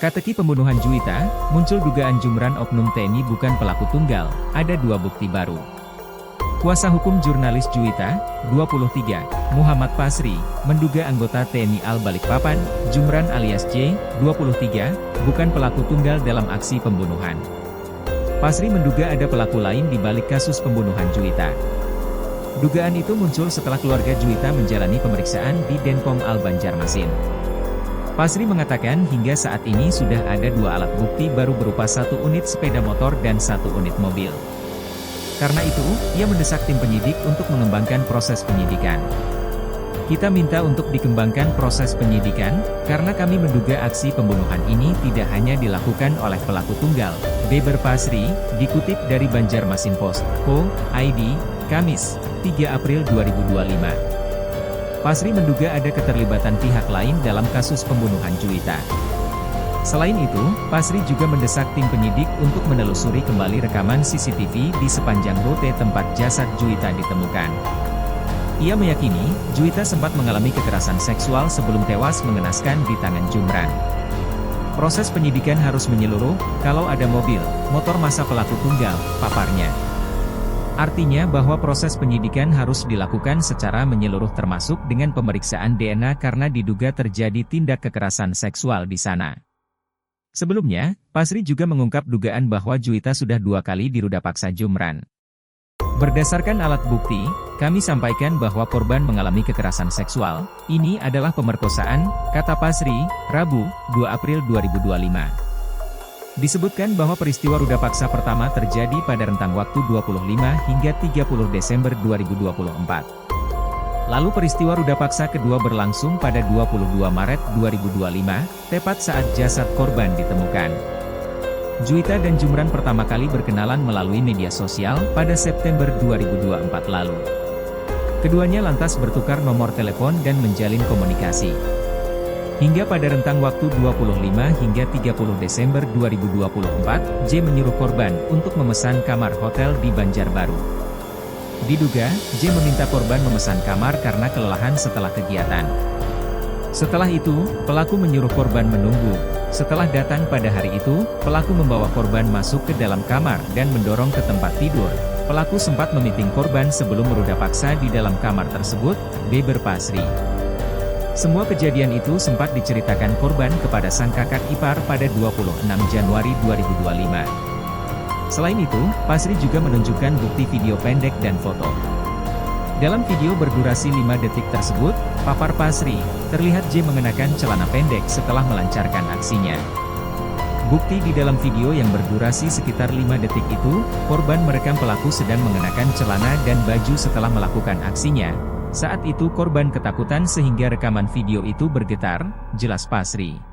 Teka-teki pembunuhan Juwita, muncul dugaan Jumran oknum TNI bukan pelaku tunggal, ada dua bukti baru. Kuasa hukum jurnalis Juwita, 23, Muhammad Pasri, menduga anggota TNI Al Balikpapan, Jumran alias J, 23, bukan pelaku tunggal dalam aksi pembunuhan. Pasri menduga ada pelaku lain di balik kasus pembunuhan Juwita. Dugaan itu muncul setelah keluarga Juwita menjalani pemeriksaan di Denpom Al Banjarmasin. Pasri mengatakan hingga saat ini sudah ada dua alat bukti baru berupa satu unit sepeda motor dan satu unit mobil. Karena itu, ia mendesak tim penyidik untuk mengembangkan proses penyidikan. Kita minta untuk dikembangkan proses penyidikan, karena kami menduga aksi pembunuhan ini tidak hanya dilakukan oleh pelaku tunggal, beber Pasri, dikutip dari Banjarmasin Post, Co. ID, Kamis, 3 April 2025. Pasri menduga ada keterlibatan pihak lain dalam kasus pembunuhan Juwita. Selain itu, Pasri juga mendesak tim penyidik untuk menelusuri kembali rekaman CCTV di sepanjang rute tempat jasad Juwita ditemukan. Ia meyakini, Juwita sempat mengalami kekerasan seksual sebelum tewas mengenaskan di tangan Jumran. Proses penyidikan harus menyeluruh, kalau ada mobil, motor masa pelaku tunggal, paparnya. Artinya bahwa proses penyidikan harus dilakukan secara menyeluruh termasuk dengan pemeriksaan DNA karena diduga terjadi tindak kekerasan seksual di sana. Sebelumnya, Pasri juga mengungkap dugaan bahwa Juwita sudah 2 kali diruda paksa Jumran. Berdasarkan alat bukti, kami sampaikan bahwa korban mengalami kekerasan seksual, ini adalah pemerkosaan, kata Pasri, Rabu, 2 April 2025. Disebutkan bahwa peristiwa ruda paksa pertama terjadi pada rentang waktu 25 hingga 30 Desember 2024. Lalu peristiwa ruda paksa kedua berlangsung pada 22 Maret 2025, tepat saat jasad korban ditemukan. Juwita dan Jumran pertama kali berkenalan melalui media sosial pada September 2024 lalu. Keduanya lantas bertukar nomor telepon dan menjalin komunikasi. Hingga pada rentang waktu 25 hingga 30 Desember 2024, J menyuruh korban untuk memesan kamar hotel di Banjarbaru. Diduga, J meminta korban memesan kamar karena kelelahan setelah kegiatan. Setelah itu, pelaku menyuruh korban menunggu. Setelah datang pada hari itu, pelaku membawa korban masuk ke dalam kamar dan mendorong ke tempat tidur. Pelaku sempat memiting korban sebelum meruda paksa di dalam kamar tersebut, beber Pasri. Semua kejadian itu sempat diceritakan korban kepada sang kakak ipar pada 26 Januari 2025. Selain itu, Pasri juga menunjukkan bukti video pendek dan foto. Dalam video berdurasi 5 detik tersebut, papar Pasri, terlihat J mengenakan celana pendek setelah melancarkan aksinya. Bukti di dalam video yang berdurasi sekitar 5 detik itu, korban merekam pelaku sedang mengenakan celana dan baju setelah melakukan aksinya. Saat itu korban ketakutan sehingga rekaman video itu bergetar, jelas Pasri.